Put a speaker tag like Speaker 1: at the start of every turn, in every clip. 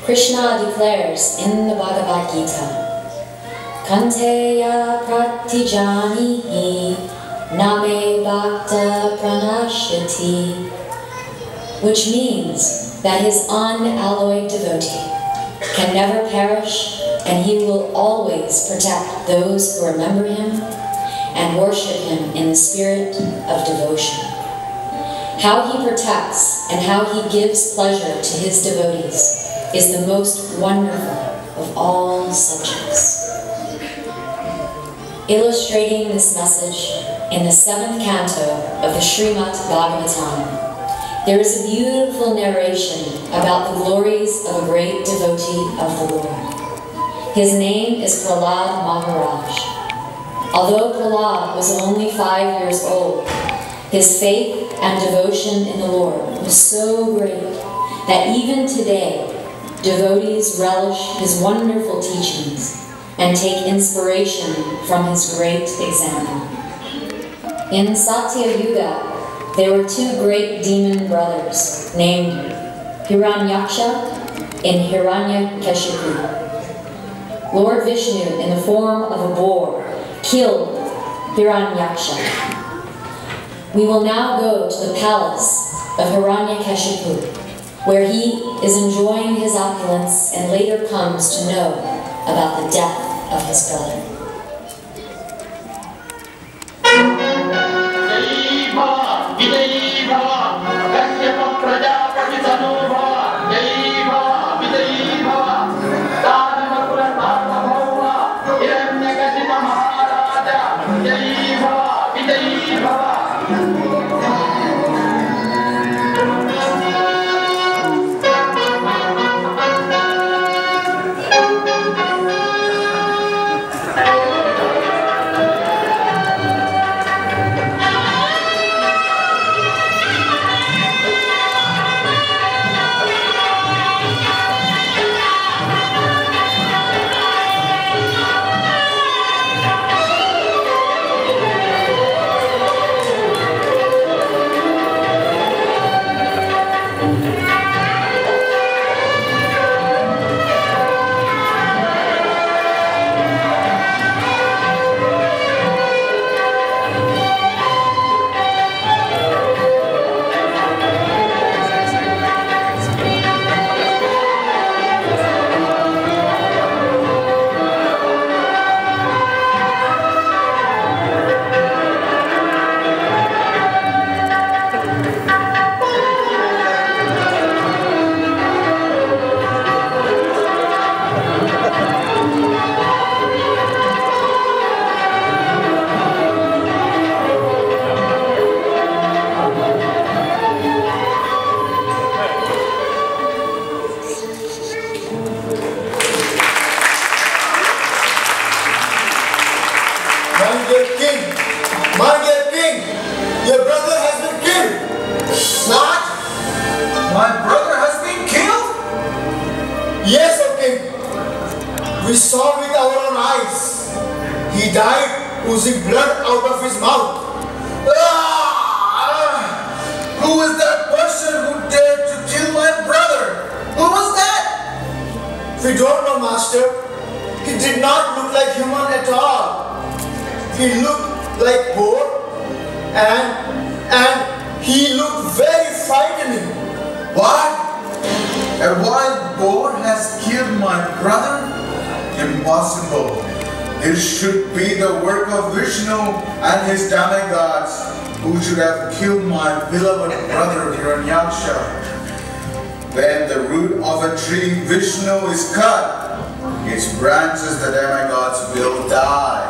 Speaker 1: Krishna declares in the Bhagavad Gita, Kanteya pratijanihi name bhakta pranashyati, which means that his unalloyed devotee can never perish, and he will always protect those who remember him and worship him in the spirit of devotion. How he protects and how he gives pleasure to his devotees is the most wonderful of all subjects. Illustrating this message in the 7th canto of the Srimad Bhagavatam, there is a beautiful narration about the glories of a great devotee of the Lord. His name is Prahlad Maharaj. Although Prahlad was only 5 years old, his faith and devotion in the Lord was so great that even today, devotees relish his wonderful teachings and take inspiration from his great example. In Satya Yuga, there were 2 great demon brothers named Hiranyaksha and Hiranyakashipu. Lord Vishnu, in the form of a boar, killed Hiranyaksha. We will now go to the palace of Hiranyakashipu, where he is enjoying his opulence and later comes to know about the death of his brother.
Speaker 2: When the root of a tree, Vishnu, is cut, its branches, the demigods, will die.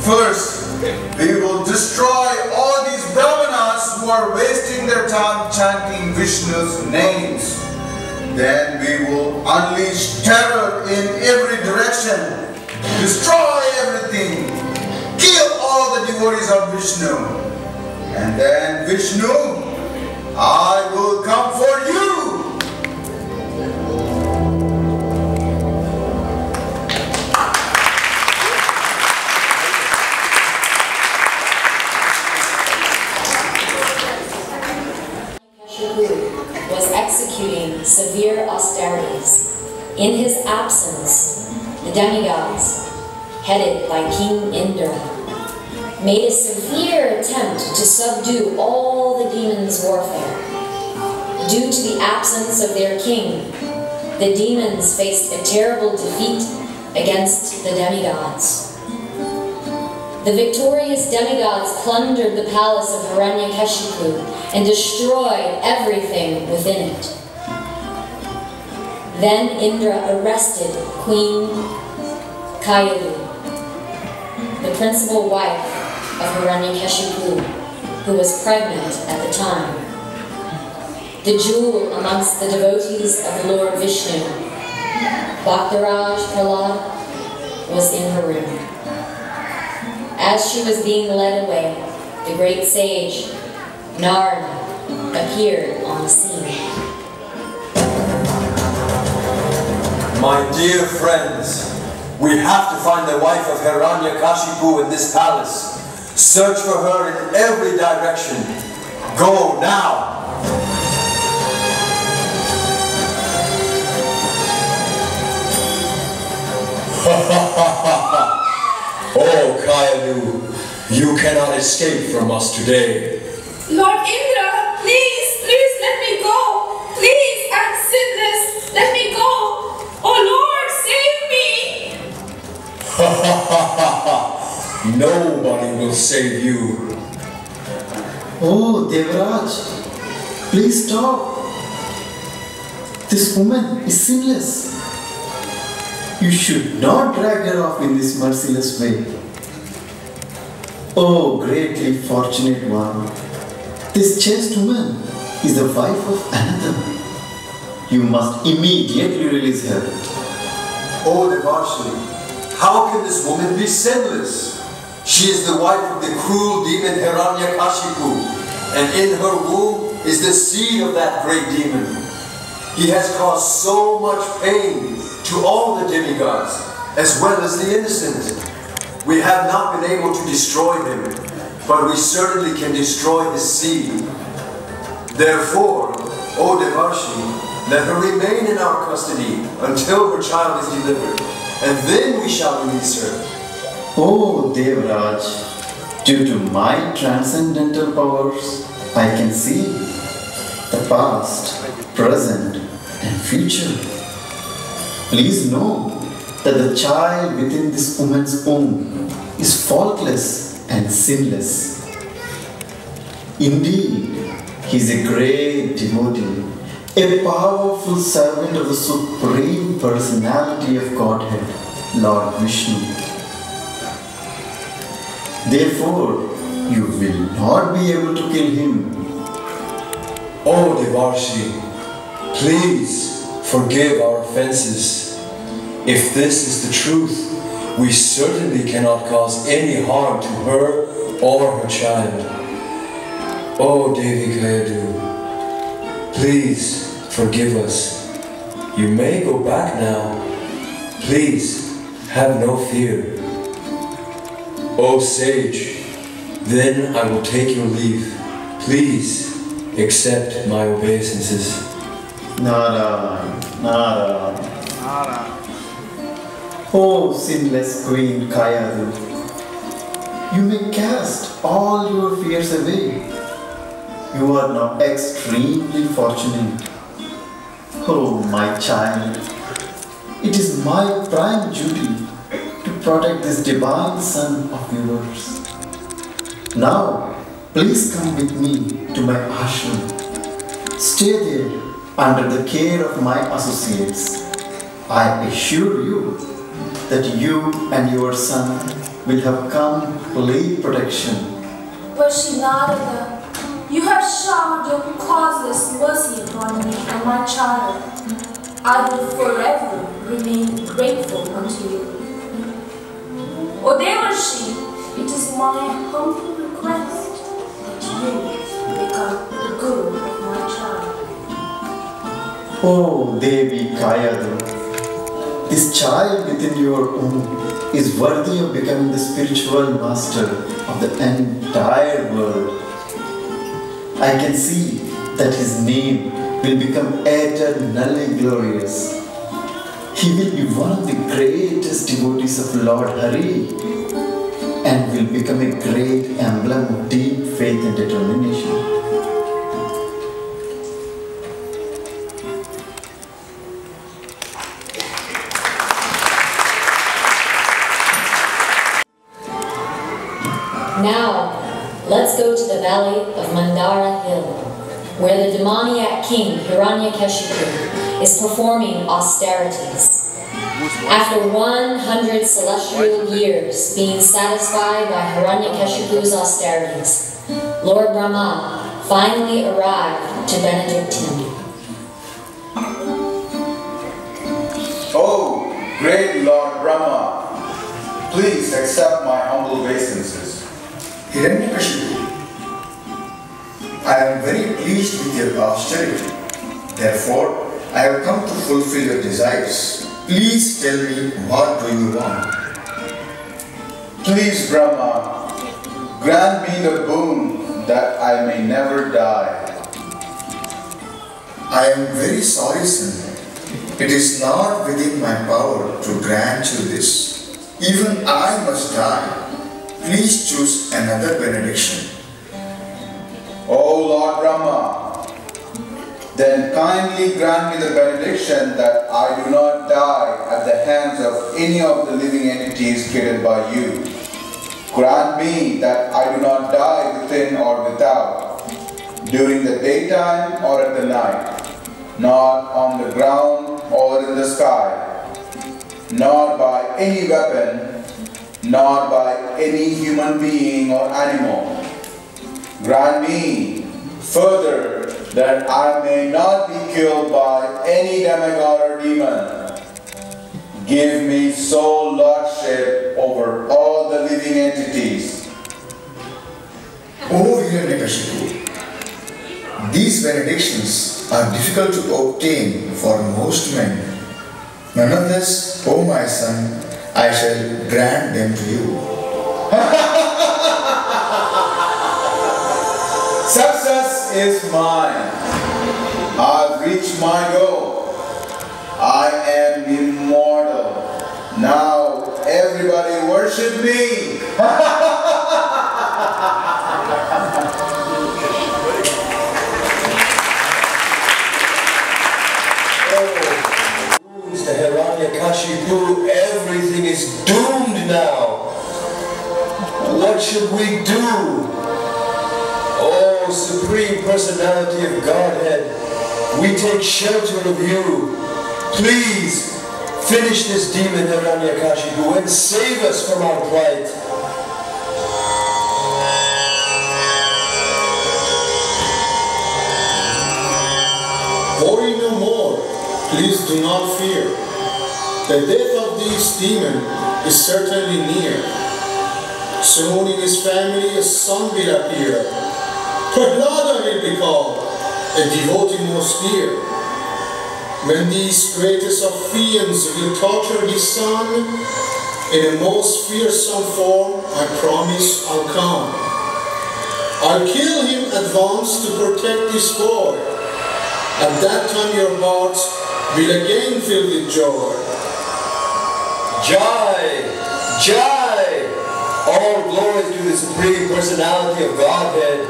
Speaker 2: First, we will destroy all these brahmanas who are wasting their time chanting Vishnu's names. Then we will unleash terror in every direction, destroy everything, kill all the devotees of Vishnu. And then Vishnu, I will come for you.
Speaker 1: Was executing severe austerities In his absence, the demigods, headed by King Indra, made a severe attempt to subdue all the demons' warfare. Due to the absence of their king, the demons faced a terrible defeat against the demigods. The victorious demigods plundered the palace of Hiranyakashipu and destroyed everything within it. Then Indra arrested Queen Kayalu, the principal wife of Hiranyakashipu, who was pregnant at the time. The jewel amongst the devotees of the Lord Vishnu, Bhaktaraj Prahlad, was in her room. As she was being led away, the great sage, Narada, appeared on the scene.
Speaker 3: My dear friends, we have to find the wife of Hiranyakashipu in this palace. Search for her in every direction. Go now!
Speaker 4: Oh, Kayalu, you cannot escape from us today.
Speaker 5: Lord Indra, please let me go. Please, I'm sinless. Let me go. Oh Lord, save me.
Speaker 4: Nobody will save you.
Speaker 6: Oh, Devraj, please stop. This woman is sinless. You should not drag her off in this merciless way. Oh, greatly fortunate one, this chaste woman is the wife of another. You must immediately release her.
Speaker 3: Oh, Devarshini, how can this woman be sinless? She is the wife of the cruel demon Hiranyakashipu, and in her womb is the seed of that great demon. He has caused so much pain to all the demigods, as well as the innocent. We have not been able to destroy him, but we certainly can destroy his seed. Therefore, O Devarshini, let her remain in our custody until her child is delivered, and then we shall release her.
Speaker 6: Oh, Devraj, due to my transcendental powers, I can see the past, present, and future. Please know that the child within this woman's womb is faultless and sinless. Indeed, he is a great devotee, a powerful servant of the Supreme Personality of Godhead, Lord Vishnu. Therefore, you will not be able to kill him.
Speaker 4: Oh, Devarshi, please forgive our offenses. If this is the truth, we certainly cannot cause any harm to her or her child. Oh, Devi Kayadu, please forgive us. You may go back now. Please, have no fear. Oh, sage, then I will take your leave. Please, accept my obeisances.
Speaker 6: Narayan, Narayan. Oh, sinless Queen Kayadu, you may cast all your fears away. You are now extremely fortunate. Oh, my child, it is my prime duty to protect this divine son of yours. Now, please come with me to my ashram. Stay there under the care of my associates. I assure you that you and your son will have complete protection.
Speaker 5: Worship Narada, you have showered your causeless mercy upon me and my child. I will forever remain grateful unto you. O Devarshi, it is my humble request that you become the guru of my child.
Speaker 6: Oh, Devi Kayadu, this child within your womb is worthy of becoming the spiritual master of the entire world. I can see that his name will become eternally glorious. He will be one of the greatest devotees of Lord Hari and will become a great emblem of deep faith and determination.
Speaker 1: Now, let's go to the valley of Mandara Hill, where the demoniac king Hiranyakashipu is performing austerities. After 100 celestial years being satisfied by Hiranyakashipu's austerities, Lord Brahma finally arrived to benedict him.
Speaker 2: Oh, great Lord Brahma, please accept my humble obeisances.
Speaker 3: Hiranyakashipu, I am very pleased with your austerity. Therefore, I have come to fulfill your desires. Please tell me, what do you want?
Speaker 2: Please, Brahma, grant me the boon that I may never die.
Speaker 3: I am very sorry, son. It is not within my power to grant you this. Even I must die. Please choose another benediction.
Speaker 2: Oh Lord Brahma, then kindly grant me the benediction that I do not die at the hands of any of the living entities created by you. Grant me that I do not die within or without, during the daytime or at the night, not on the ground or in the sky, not by any weapon, not by any human being or animal. Grant me further that I may not be killed by any demigod or demon. Give me sole lordship over all the living entities.
Speaker 3: O Hiranyakashipu, these benedictions are difficult to obtain for most men. Nonetheless, O my son, I shall grant them to you.
Speaker 2: Success is mine. I've reached my goal. I am immortal. Now everybody worship me.
Speaker 4: The Hiranyakashipu, everything is doomed now. What should we do? Oh, Supreme Personality of Godhead, we take shelter of you. Please, finish this demon Hiranyakashipu and save us from our plight.
Speaker 7: Worry no more. Please do not fear. The death of this demon is certainly near. Soon in his family a son will appear. Prahlada will be called, a devotee most dear. When these greatest of fiends will torture his son, in a most fearsome form, I promise I'll come. I'll kill him at once to protect this boy. At that time your hearts will again fill with joy.
Speaker 4: Jai! Jai! All glory to the Supreme Personality of Godhead.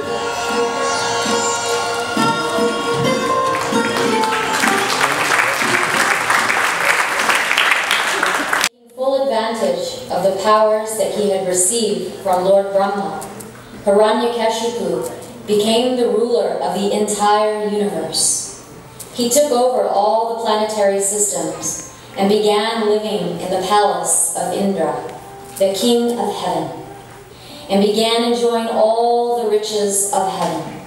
Speaker 1: Taking full advantage of the powers that he had received from Lord Brahma, Hiranyakashipu became the ruler of the entire universe. He took over all the planetary systems and began living in the palace of Indra, the king of heaven, and began enjoying all the riches of heaven.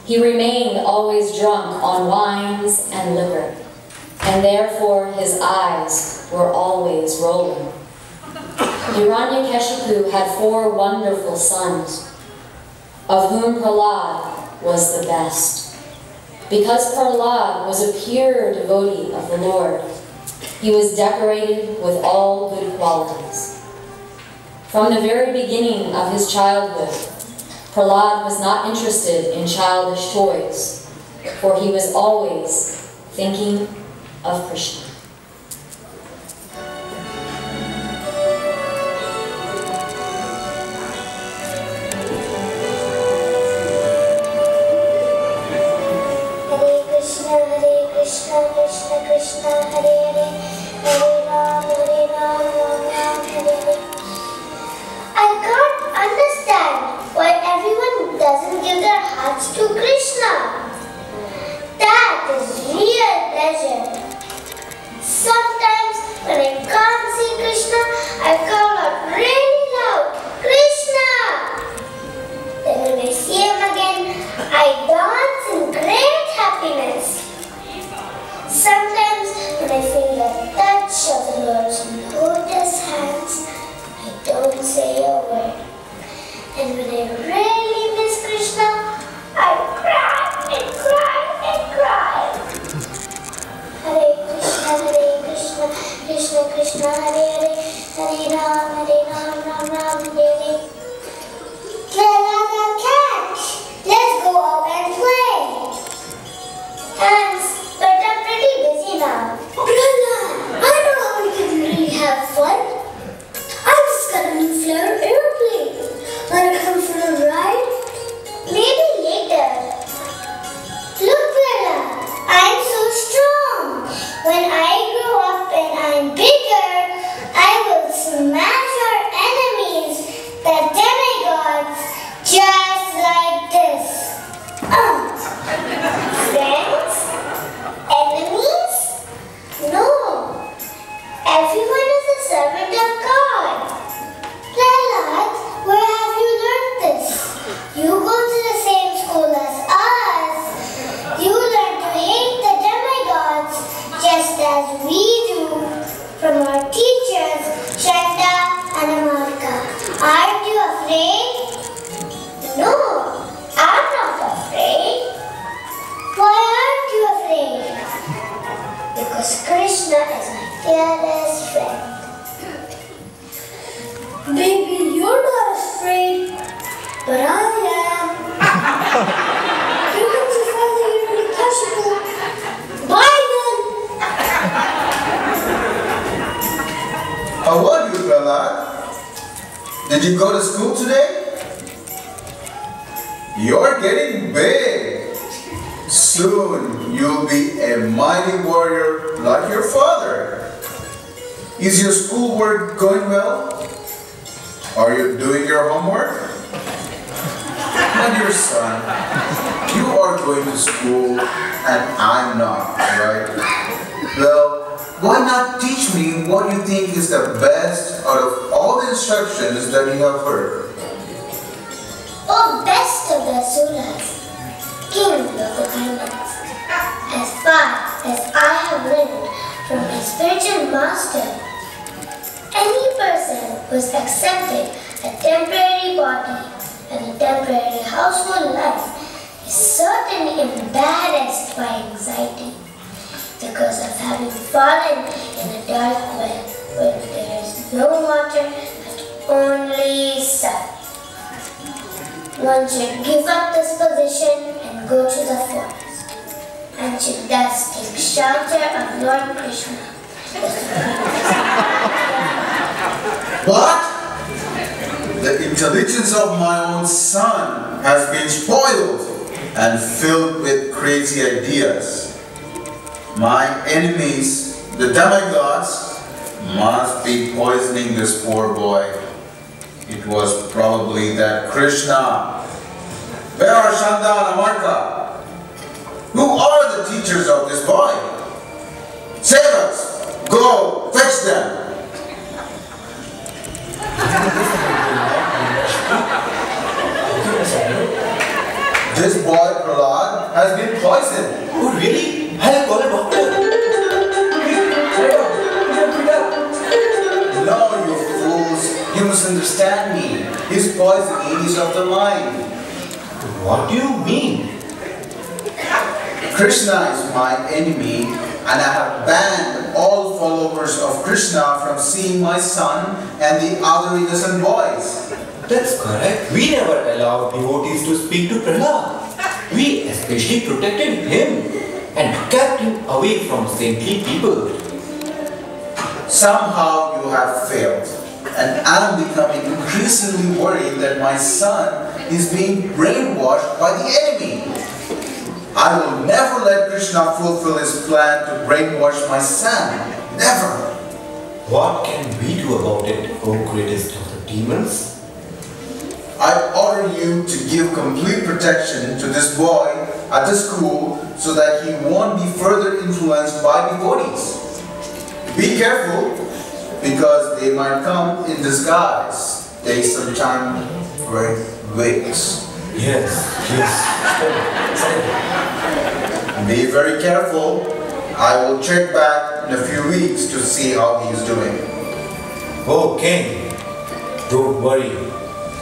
Speaker 1: He remained always drunk on wines and liquor, and therefore his eyes were always rolling. Hiranyakashipu had 4 wonderful sons, of whom Prahlad was the best. Because Prahlad was a pure devotee of the Lord, he was decorated with all good qualities. From the very beginning of his childhood, Prahlad was not interested in childish toys, for he was always thinking of Krishna.
Speaker 8: Krishna, Krishna Krishna, Hare Hare, Hare Ram, Ram Ram, Hare Hare. I can't understand why everyone doesn't give their hearts to Krishna. That is real pleasure. Sometimes when I can't see Krishna, I call out really loud, Krishna! Then when I see him again, I dance in great happiness. Sometimes when I feel the touch of the Lord's lotus hands, I don't say a word. And when I really miss Krishna, I cry and cry and cry. Hare Krishna, Krishna Krishna, Hare Hare, Hare Ram, Ram Ram, Hare Hare. Prahlada, catch! Let's go out and play. Thanks, but I'm pretty busy now. Prahlad, I know how we can really have fun. I just got a new flare airplane. Wanna come for a ride? Maybe later. Look, Prahlad, I'm so strong. When I grow up and I'm bigger, I will smash our enemies, the demigods, just like this. Friends? Enemies? No. Everyone is a servant of God. Prahlad, where have you learned this? You go to the same school as us. You learn to hate the demigods just as we do from our teachers, Shanta and Amarka. Aren't you afraid? No, I'm not afraid. Why aren't you afraid? Because Krishna is my dearest friend. Baby, you're not afraid, but I am. Here comes your father, Hiranyakashipu. Bye then.
Speaker 2: How are you, Prahlad? Did you go to school today? You're getting big. Soon you'll be a mighty warrior like your father. Is your schoolwork going well? Are you doing your homework? My dear son, you are going to school and I'm not, right? Well, why not teach me what you think is the best out of all the instructions that you have heard?
Speaker 8: Oh, best of the Asuras, king of the kingdoms. As far as I have learned from my spiritual master, any person who has accepted a temporary body and a temporary household life is certainly embarrassed by anxiety because of having fallen in a dark well where there is no water but only sun. One should give up this position and go to the forest, and should thus take shelter of Lord Krishna, the Supreme Personality.
Speaker 2: What? The intelligence of my own son has been spoiled and filled with crazy ideas. My enemies, the demigods, must be poisoning this poor boy. It was probably that Krishna. Where are Shanta and Amarka? Who are the teachers of this boy? Save us! Go, fetch them! This boy, Prahlad, has been poisoned.
Speaker 3: Oh, really? I'll call a doctor.
Speaker 2: No, you fools. You must understand me. His poisoning is of the mind.
Speaker 3: What do you mean?
Speaker 2: Krishna is my enemy, and I have banned all followers of Krishna from seeing my son and the other innocent boys.
Speaker 9: That's correct. We never allowed devotees to speak to Prahlad. We especially protected him and kept him away from saintly people.
Speaker 2: Somehow you have failed, and I'm becoming increasingly worried that my son is being brainwashed by the enemy. I I will never let Krishna fulfill his plan to brainwash my son. Never.
Speaker 9: What can we do about it, O greatest of the demons?
Speaker 2: I order you to give complete protection to this boy at the school so that he won't be further influenced by devotees. Be careful, because they might come in disguise. They sometimes wear wigs.
Speaker 9: Yes.
Speaker 2: Be very careful. I will check back in a few weeks to see how he is doing.
Speaker 9: Oh, King, don't worry.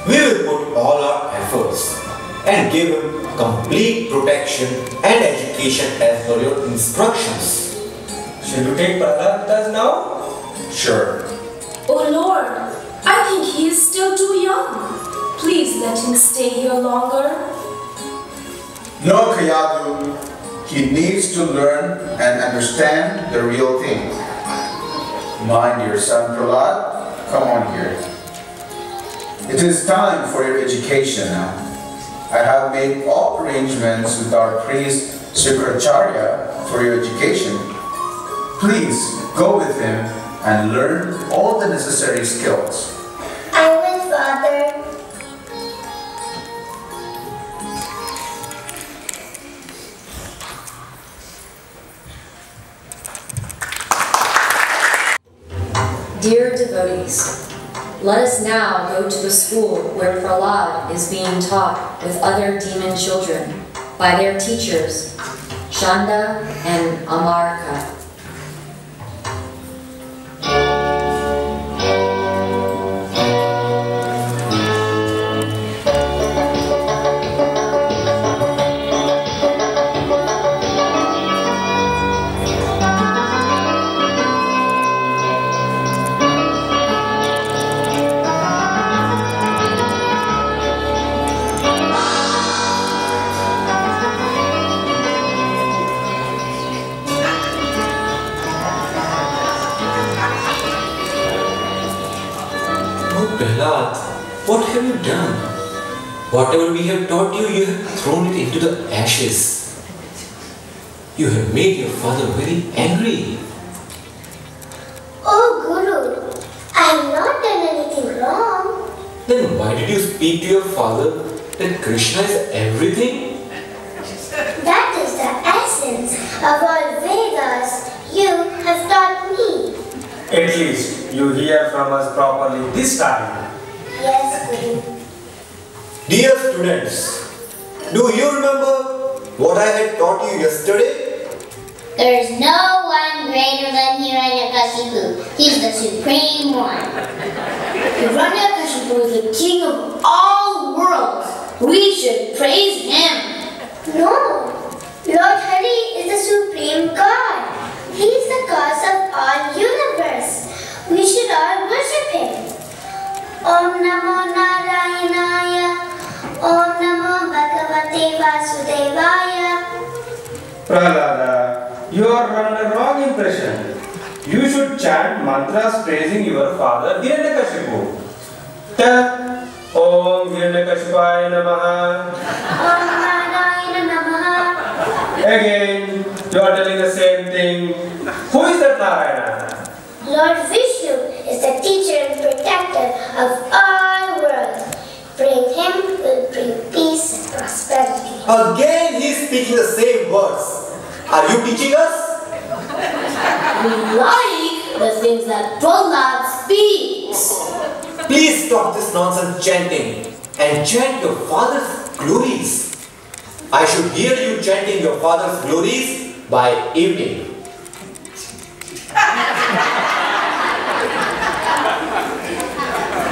Speaker 9: We will put all our efforts and give him complete protection and education as per your instructions.
Speaker 10: Should we take Prahlad with us now?
Speaker 2: Sure.
Speaker 5: Oh Lord, I think he is still too young. Please let him stay here longer.
Speaker 2: No, Kayadu. He needs to learn and understand the real thing. My dear son Prahlad, come on here. It is time for your education now. I have made all arrangements with our priest Shukracharya for your education. Please go with him and learn all the necessary skills.
Speaker 8: I will, Father.
Speaker 1: Dear devotees, let us now go to the school where Prahlad is being taught with other demon children by their teachers, Shanda and Amarka.
Speaker 9: Prahlad, what have you done? Whatever we have taught you, you have thrown it into the ashes. You have made your father very angry.
Speaker 8: Oh Guru, I have not done anything wrong.
Speaker 9: Then why did you speak to your father that Krishna is everything?
Speaker 8: That is the essence of all Vedas you have taught me.
Speaker 10: At least you hear from us properly this time.
Speaker 8: Yes, Guru.
Speaker 9: Dear students, do you remember what I had taught you yesterday?
Speaker 11: There is no one greater than Hiranyakashipu. He is the supreme one. Hiranyakashipu is the king of all worlds. We should praise him.
Speaker 8: No, Lord Hari is the supreme God. He is the cause of all universe. We should all worship him. Om Namo Narayanaya. Om Namo Bhagavate Vasudevaya.
Speaker 10: Prahlada, you are under the wrong impression. You should chant mantras praising your father Hiranyakashipu. Tell Om Hiranyakashipaya Namaha.
Speaker 8: Om Narayana Namaha.
Speaker 10: Again, you are telling the same thing. Who is that Narayana?
Speaker 8: Lord Vishnu is the teacher and protector of all worlds. Praying him will bring peace and prosperity.
Speaker 9: Again he is speaking the same words. Are you teaching us?
Speaker 11: We like the things that Prahlad speaks.
Speaker 9: Please stop this nonsense chanting and chant your father's glories. I should hear you chanting your father's glories by evening.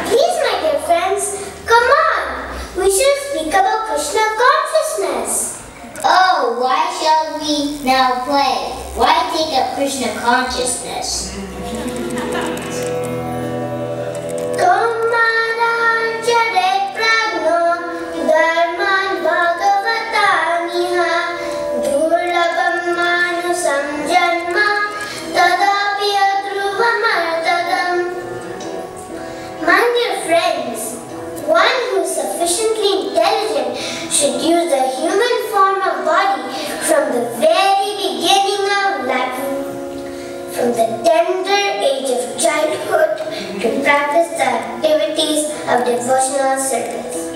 Speaker 8: Please, my dear friends, come on. We should speak about Krishna consciousness.
Speaker 11: Oh, why shall we now play? Why take up Krishna consciousness?
Speaker 8: Sufficiently intelligent should use the human form of body of devotional service,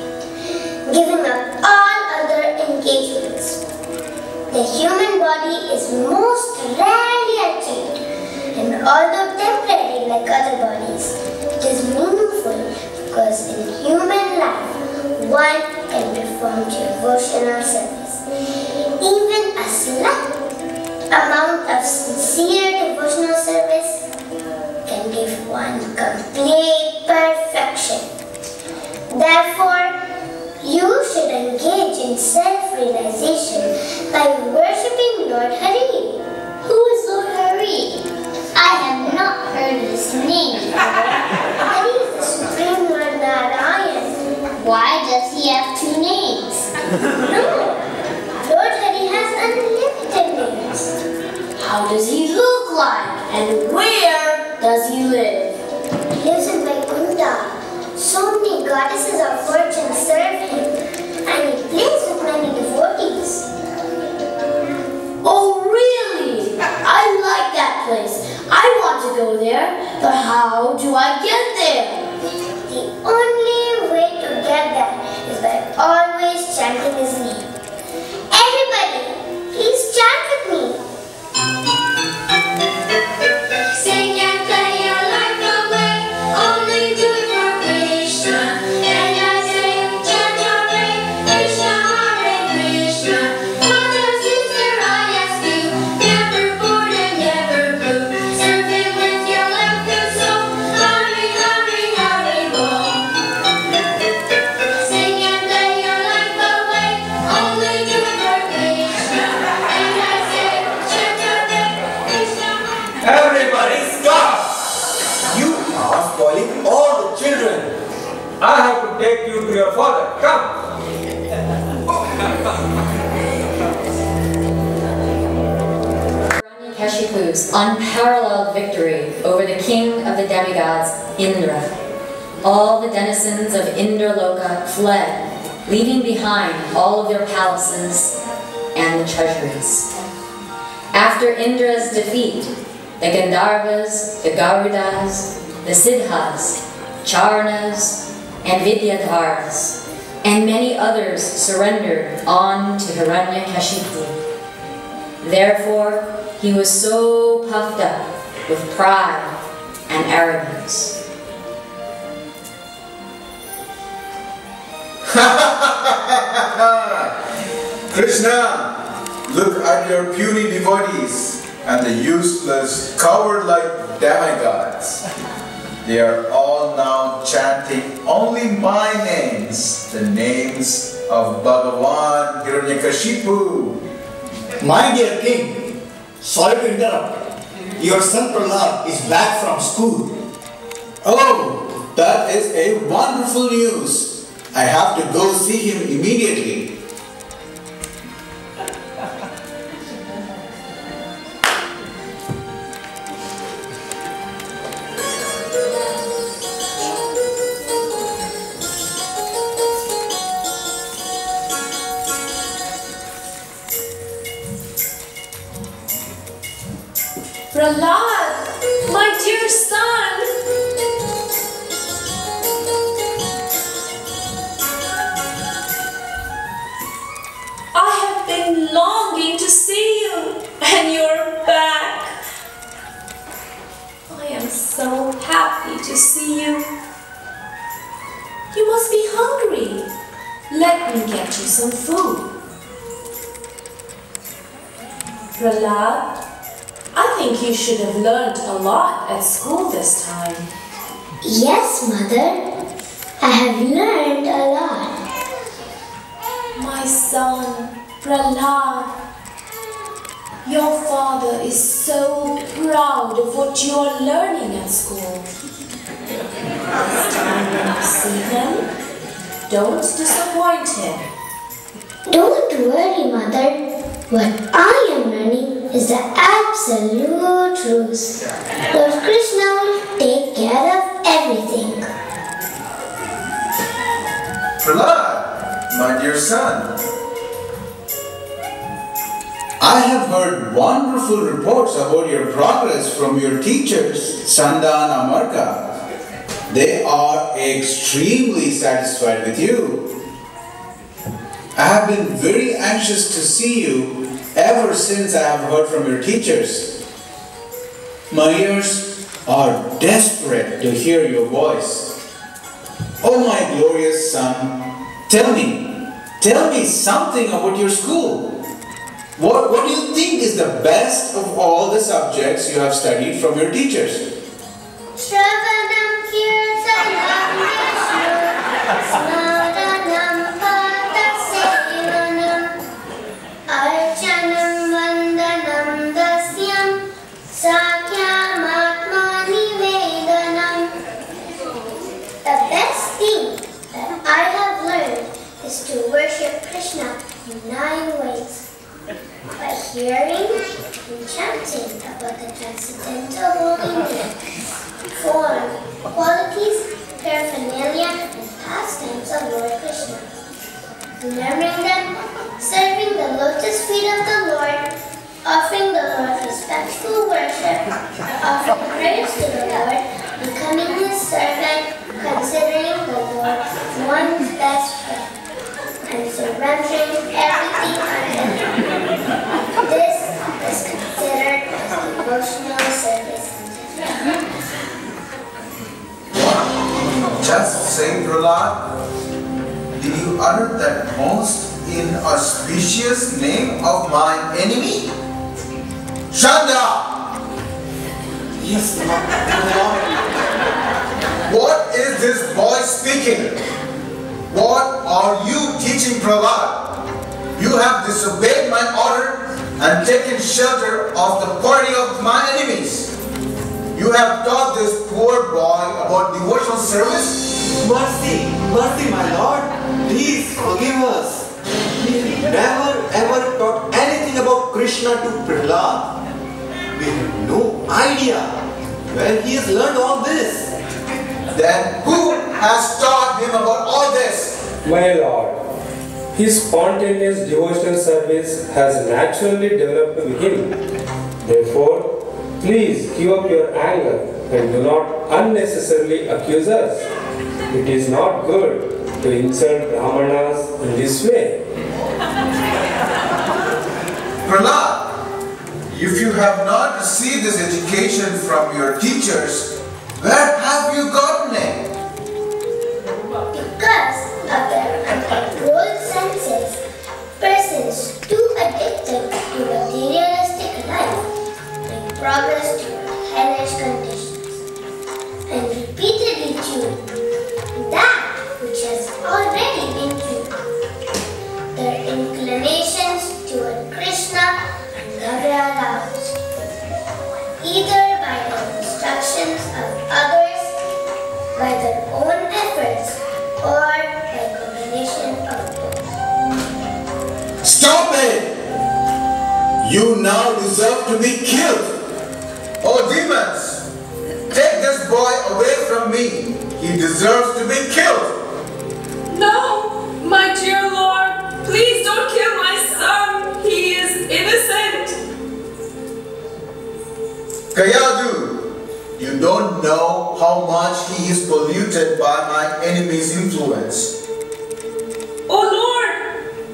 Speaker 8: giving up all other engagements. The human body is most rarely achieved, and although temporary like other bodies, it is meaningful because in human life, one can perform devotional service. Even a slight amount of sincere devotional service can give one complete perfection. Therefore, you should engage in self-realization by worshipping Lord Hari.
Speaker 11: Who is Lord Hari? I have not heard his name.
Speaker 8: Hari is the Supreme Lord Narayan.
Speaker 11: Why does he have two names?
Speaker 8: No, Lord Hari has unlimited names.
Speaker 11: How does he look like? And where does he live?
Speaker 8: He lives in Vaikuntha. So many goddesses of fortune serve him, and he plays with many devotees.
Speaker 11: Oh, really? I like that place. I want to go there, but how do I get there?
Speaker 8: The only way to get there is by always chanting his name. Everybody, please chant with me.
Speaker 11: Sing and play your life away, only do it for Krishna. And I say, chant Hare Krishna, Hare Krishna. Mother, sister, I ask you, never born and never blue. Serve him with your life and soul. Hare, Hare, Hare, Bol. Sing and play your life away, only do it for Krishna. And I say, chant Hare Krishna.
Speaker 9: Everybody stop! You are spoiling all the children.
Speaker 10: I have to take you to your father. Come.
Speaker 1: Hiranyakashipu's unparalleled victory over the king of the demigods, Indra. All the denizens of Indraloka fled, leaving behind all of their palaces and the treasuries. After Indra's defeat, the Gandharvas, the Garudas, the Siddhas, Charnas, and Vidyadharas, and many others surrendered on to Hiranyakashipu. Therefore, he was so puffed up with pride and arrogance.
Speaker 2: Krishna, look at your puny devotees and the useless, coward-like demigods. They are all now chanting only my names, the names of Bhagavan Hiranyakashipu.
Speaker 12: My dear king, sorry to interrupt. Your son Prahlad is back from school.
Speaker 6: Oh, that is a wonderful news. I have to go see him immediately.
Speaker 5: Prahlad, my dear son. I have been longing to see you, and you're back. I am so happy to see you. You must be hungry. Let me get you some food. Prahlad, I think you should have learned a lot at school this time.
Speaker 8: Yes, Mother. I have learned a lot.
Speaker 5: My son, Prahlad, your father is so proud of what you are learning at school. Next time when you see him, don't disappoint him.
Speaker 8: Don't worry, Mother. What I am learning is the absolute truth. Lord Krishna will take care of everything.
Speaker 2: Prahlad, my dear son,
Speaker 6: I have heard wonderful reports about your progress from your teachers, Sanda and Amarka.
Speaker 2: They are extremely satisfied with you. I have been very anxious to see you ever since I have heard from your teachers. My ears are desperate to hear your voice. Oh my glorious son, tell me something about your school. What do you think is the best of all the subjects you have studied from your teachers?
Speaker 8: Shravanam kirtanam vishnu smaranam patasevanam archanam vandanam dasyam sakyam atmani vedanam. The best thing that I have learned is to worship Krishna in 9 ways. By hearing and chanting about the transcendental holy name, form, qualities, paraphernalia, and pastimes of Lord Krishna. Remembering them, serving the lotus feet of the Lord, offering the Lord respectful worship, offering prayers to the Lord, becoming His servant, considering the Lord one's best friend, and surrendering everything unto Him. This is considered as devotional service unto Him.
Speaker 2: Just say, Prahlad, did you utter that most inauspicious name of my enemy? Shanda!
Speaker 12: Yes, my Lord.
Speaker 2: What is this boy speaking? What are you teaching, Prahlad? You have disobeyed my order and taken shelter of the party of my enemies. You have taught this poor boy about devotional service?
Speaker 9: Mercy, mercy, my Lord. Please forgive us. We have never ever taught anything about Krishna to Prahlad. We have no idea where he has learned all this.
Speaker 2: Then who has taught him about all this?
Speaker 10: My Lord, his spontaneous devotional service has naturally developed with him. Therefore, please give up your anger and do not unnecessarily accuse us. It is not good to insult Brahmanas in this way.
Speaker 2: Prahlad, if you have not received this education from your teachers, where have you gotten it?
Speaker 8: Because of their uncontrolled senses, persons too addicted to materialistic life bring progress to hellish conditions and repeatedly tune that which has already been tuned. Their inclinations toward Krishna are never allowed, either by the instructions of others, by their own efforts, or by combination of both.
Speaker 2: Stop it! You now deserve to be killed. Oh demons, take this boy away from me. He deserves to be killed.
Speaker 5: No, my dear Lord, please don't kill my son. He is innocent.
Speaker 2: Kayadu, you don't know how much he is polluted by my enemy's influence.
Speaker 5: Oh Lord,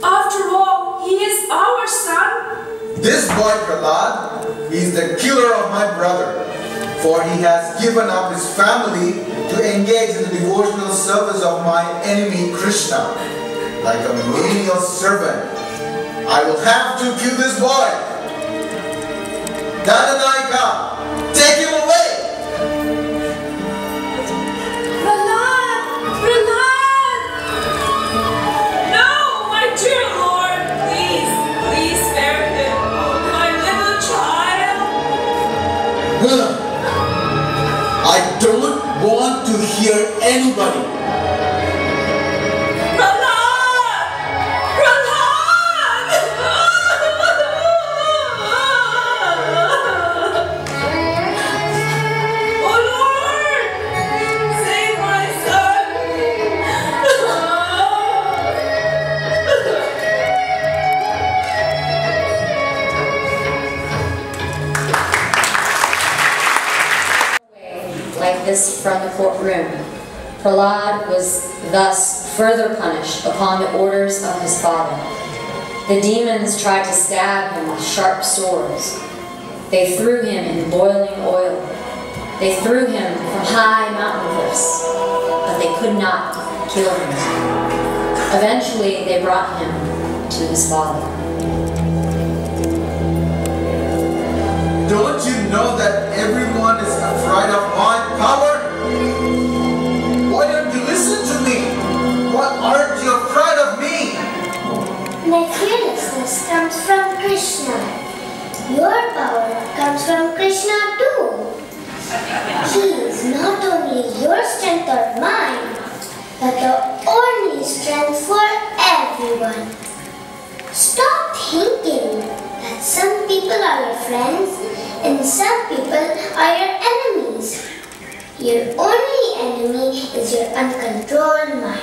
Speaker 5: after all, he is our son.
Speaker 2: This boy Prahlad is the killer of my brother, for he has given up his family to engage in the devotional service of my enemy Krishna. Like a menial servant, I will have to kill this boy. Dadanaika, take him away!
Speaker 5: Prahlad! Prahlad! No, my dear Lord, please spare him. My little child.
Speaker 2: I don't want to hear anybody.
Speaker 5: Prahlad! Prahlad! Oh Lord! Save my son!
Speaker 1: Like this from the courtroom. Prahlad was thus further punished upon the orders of his father. The demons tried to stab him with sharp swords. They threw him in boiling oil. They threw him from high mountain cliffs, but they could not kill him. Eventually, they brought him to his father.
Speaker 2: Don't you know that everyone is afraid of my power? Why don't you listen to me? Why aren't you afraid of me?
Speaker 8: My fearlessness comes from Krishna. Your power comes from Krishna too. He is not only your strength or mine, but the only strength for everyone. Stop thinking that some people are your friends and some people are your enemies. Your only enemy is your uncontrolled mind.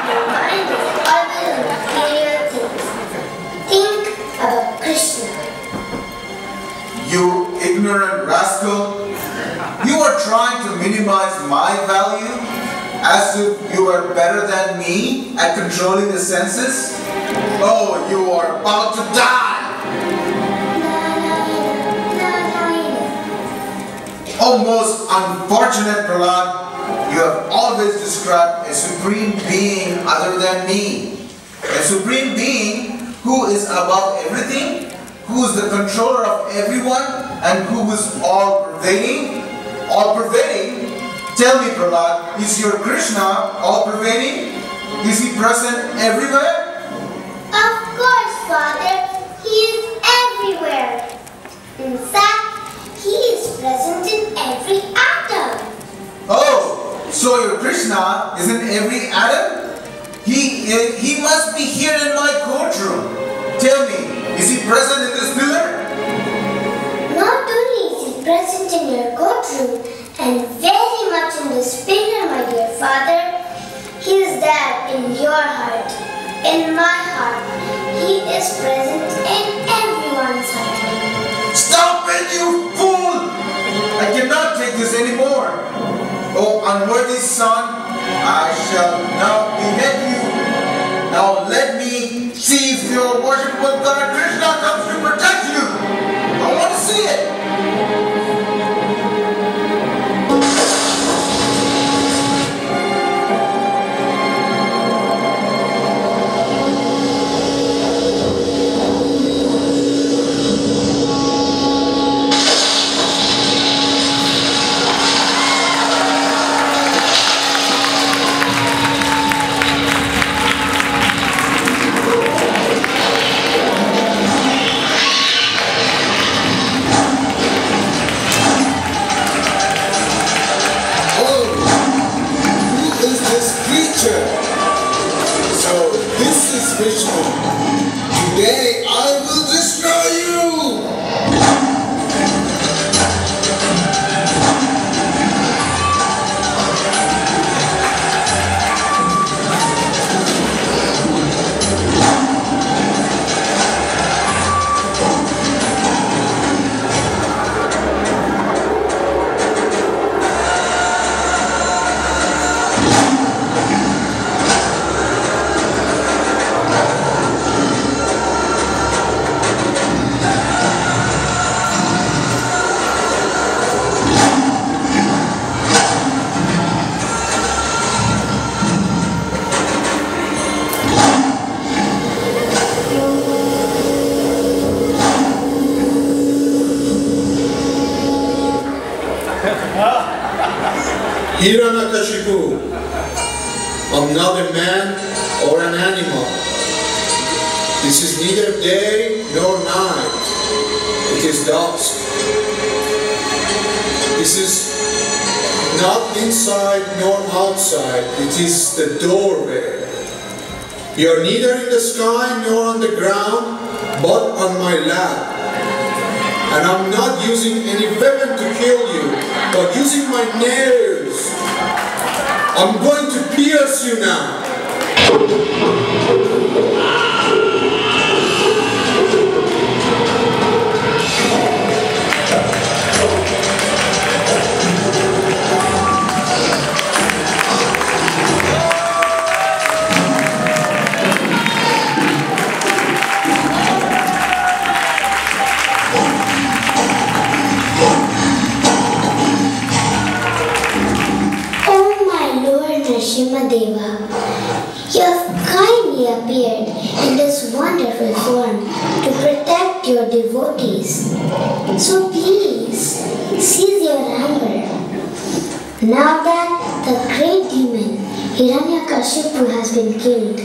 Speaker 8: Your mind is always on material things. Think about Krishna.
Speaker 2: You ignorant rascal. You are trying to minimize my value as if you are better than me at controlling the senses. Oh, you are about to die. Oh, most unfortunate Prahlad, you have always described a supreme being other than me. A supreme being who is above everything, who is the controller of everyone, and who is all-pervading. All-pervading? Tell me, Prahlad, is your Krishna all-pervading? Is he present everywhere?
Speaker 8: Of course, Father. He is everywhere. In fact, he is present in every atom.
Speaker 2: Oh, so your Krishna is in every atom? He must be here in my courtroom. Tell me, is he present in this pillar?
Speaker 8: Not only is he present in your courtroom and very much in this pillar, my dear Father, he is there in your heart, in my heart. He is present in everyone's heart.
Speaker 2: Stop it, you fool! I cannot take this anymore. Oh, unworthy son, I shall now behead you. Now let me see if your worshipful God Krishna comes to protect you. I want to see it.
Speaker 7: Today I will destroy you! Hiranyakashipu, I'm not a man or an animal. This is neither day nor night. It is dusk. This is not inside nor outside. It is the doorway. You are neither in the sky nor on the ground, but on my lap. And I'm not using any weapon to kill you, but using my nails. I'm going to pierce you now.
Speaker 8: devotees. So please, cease your anger. Now that the great demon Hiranyakashipu has been killed,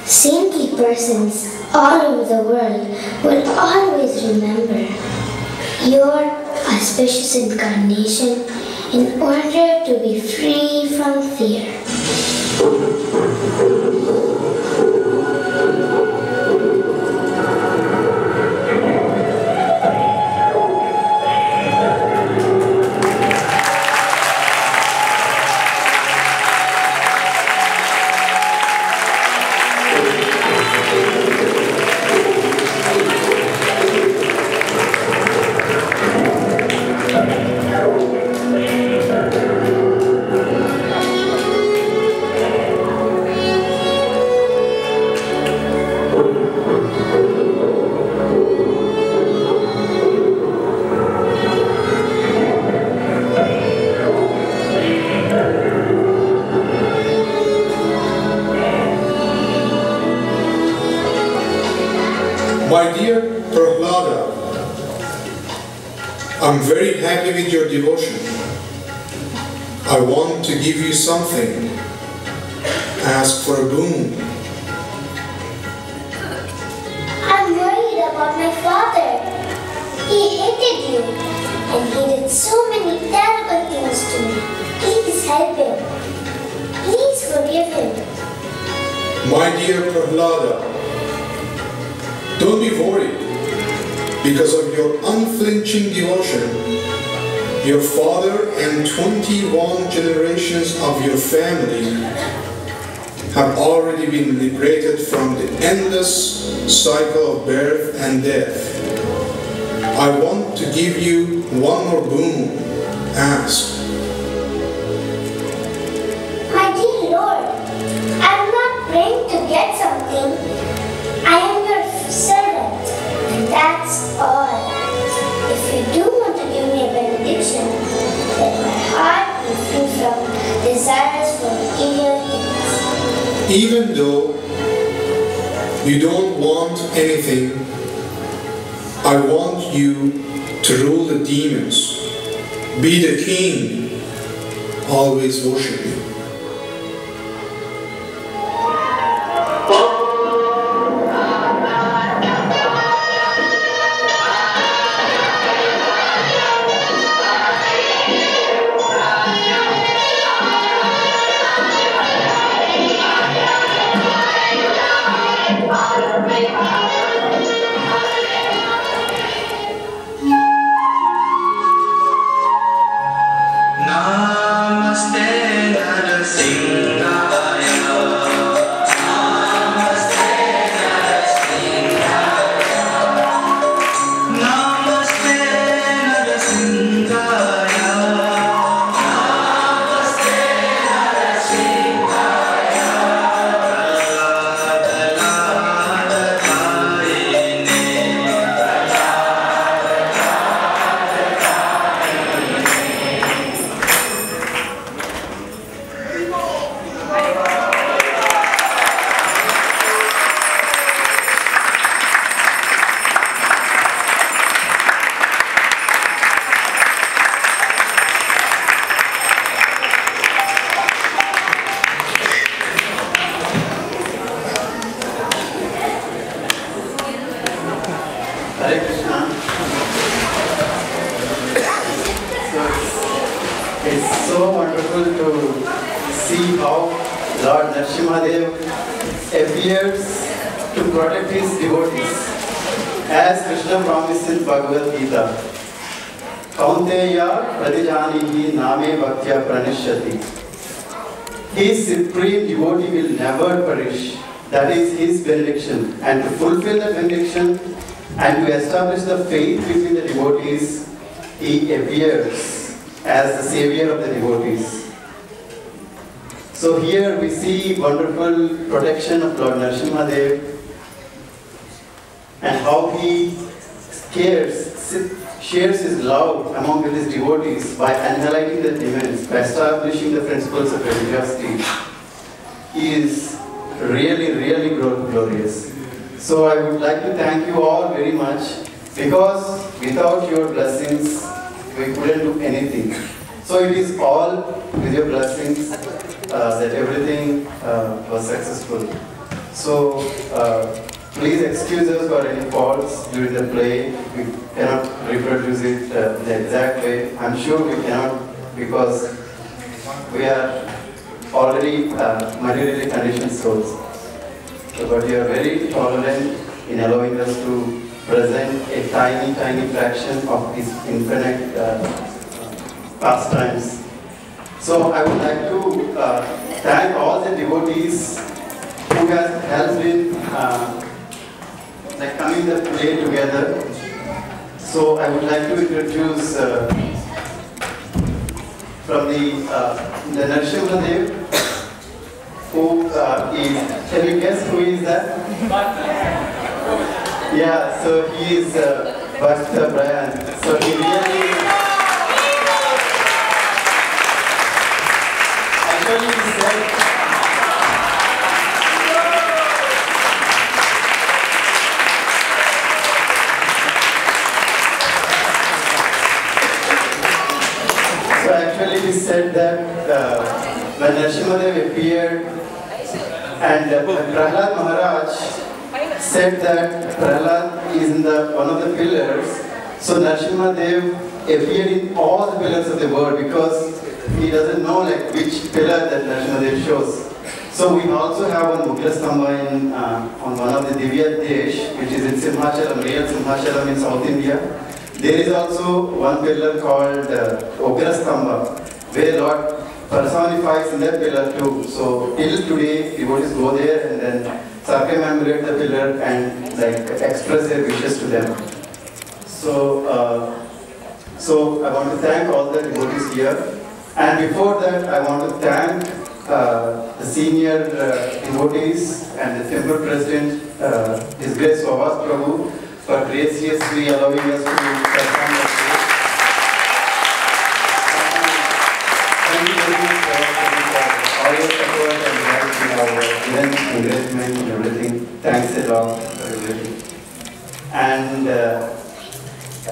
Speaker 8: saintly persons all over the world will always remember your auspicious incarnation in order to be free from fear.
Speaker 7: My dear Prahlada, I'm very happy with your devotion. I want to give you something. Ask for a boon.
Speaker 8: I'm worried about my father. He hated you, and he did so many terrible things to me. Please help him. Please forgive him.
Speaker 7: My dear Prahlada, don't be worried. Because of your unflinching devotion, your father and 21 generations of your family have already been liberated from the endless cycle of birth and death. I want to give you one more boon. Ask.
Speaker 8: My dear Lord, I'm not praying to get something. I am your servant, and that's all. If you do want to give me a benediction, let my heart be free from desires for material things.
Speaker 7: Even though you don't want anything, I want you to rule the demons, be the king, always worship you.
Speaker 11: Namaste Narasimhadeva. Namaste Narasimhadeva. Namaste Narasimhadeva. Namaste
Speaker 6: Hare Krishna. It's so wonderful to see how Lord Narasimhadeva appears to protect his devotees. As Krishna promised in Bhagavad Gita, Kaunteya pradijanihi name bhaktya pranishyati. His supreme devotee will never perish. That is his benediction. And to fulfill that benediction and to establish the faith between the devotees, he appears as the savior of the devotees. So here we see wonderful protection of Lord Narasimhadeva and how he shares his love among his devotees by annihilating the demons, by establishing the principles of religiosity. He is really, really glorious. So I would like to thank you all very much because without your blessings, we couldn't do anything. So it is all with your blessings that everything was successful. So please excuse us for any faults during the play. We cannot reproduce it the exact way. I'm sure we cannot because we are already materially conditioned souls. But you are very tolerant in allowing us to present a tiny, tiny fraction of His infinite pastimes. So I would like to thank all the devotees who have helped in coming the play together. So I would like to introduce from the Narasimhadeva, who can you guess who is that? Yeah, so he is Bhakta Brian. So he really actually said he said that when Narasimhadeva appeared and Prahlad Maharaj said that Prahlad is in one of the pillars, so Narasimhadeva appeared in all the pillars of the world because he doesn't know which pillar that Narasimhadeva shows. So we also have one Mukhlastamba on one of the Divya Desh, which is in Simhachalam, real Simhachalam in South India. There is also one pillar called Ograstamba, where Lord personifies in that pillar too. So till today, devotees go there and then circumambulate the pillar and express their wishes to them. So, so I want to thank all the devotees here. And before that, I want to thank the senior devotees and the temple president, His Grace Swavas Prabhu, for graciously allowing us to perform the play. Thank you very much for all your support and help in our event, encouragement and everything. Thanks a lot for everything.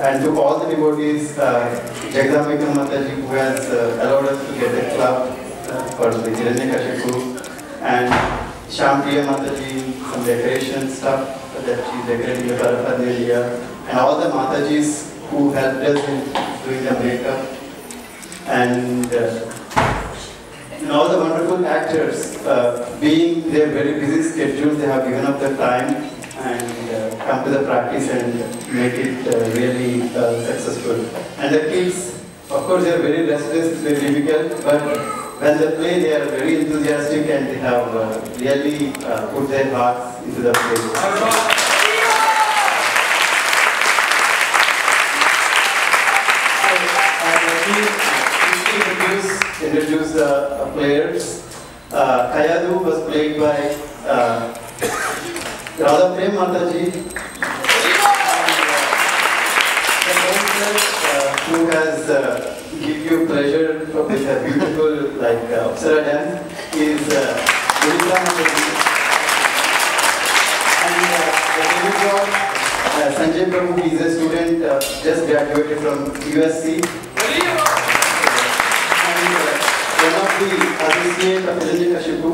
Speaker 6: And to all the devotees, Jagadambika Mataji, who has allowed us to get a club for the Hiranyakashipu, and Shampriya Mataji, some decoration stuff that she decorated the paraphernalia, and all the Matajis who helped us in doing the makeup, and all the wonderful actors, being their very busy schedules, they have given up their time and come to the practice and make it really successful. And the kids, of course, they are very restless, it's very difficult, but when they play, they are very enthusiastic and they have really put their hearts into the play. Introduce the players. Kayadu was played by Radha Prem Mataji, who has give you pleasure with a beautiful Apsara dance is Gurita Mataji. And the demigod Sanjay Prabhu is a student just graduated from USC. One of the associate of Hiranyakashipu,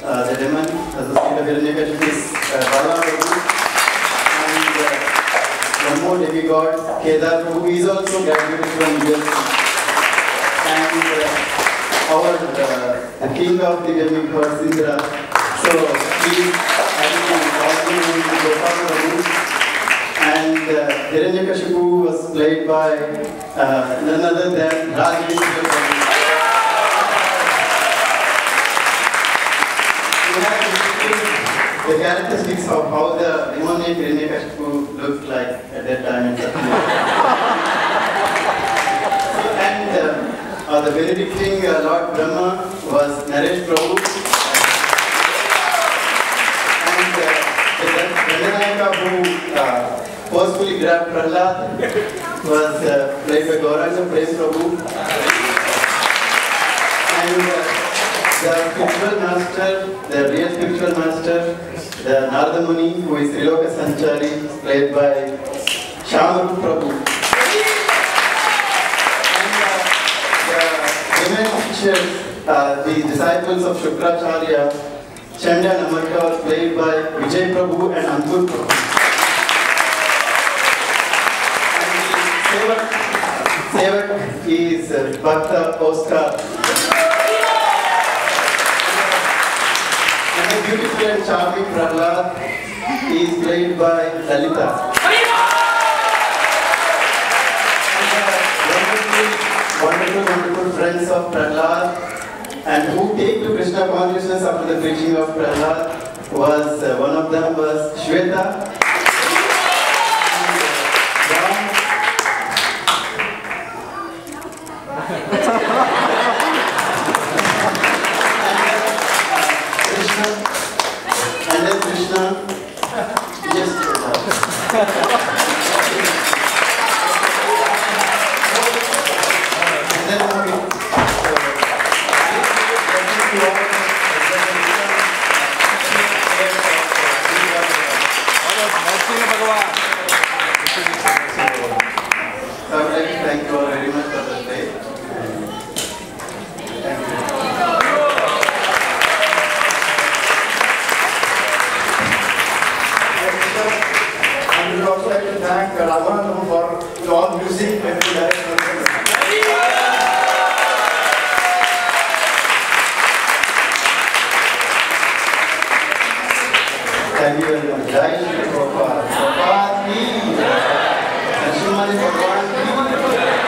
Speaker 6: the demon associate of Hiranyakashipu is Bala Prabhu, and one more demigod, Kedar Prabhu, is also graduated from USC. And the king of the demigods, Indra, so he is having Gopal Prabhu. And Hiranyakashipu was played by none other than Rajendra Prabhu. The characteristics of how the demonic Hiranyakashipu looked like at that time in Satya. And the benedicting Lord Brahma was Naresh Prabhu. And the Dandanayaka who forcefully grabbed Prahlad was played by Gauranga Prem Prabhu. And the spiritual master, the real spiritual master, the Narada Muni, who is Triloka Sanchari, played by Shamaru Prabhu. And the women teachers, the disciples of Shukracharya, Chanda and Amarka, was played by Vijay Prabhu and Ankur Prabhu. And the Sevak is Bhakta Oscar. And the beautiful and charming Prahlad is played by Lalita. Wonderful friends of Prahlad, and who take to Krishna consciousness after the preaching of Prahlad was, one of them was Shweta, and then Krishna, thank you all very much for the day.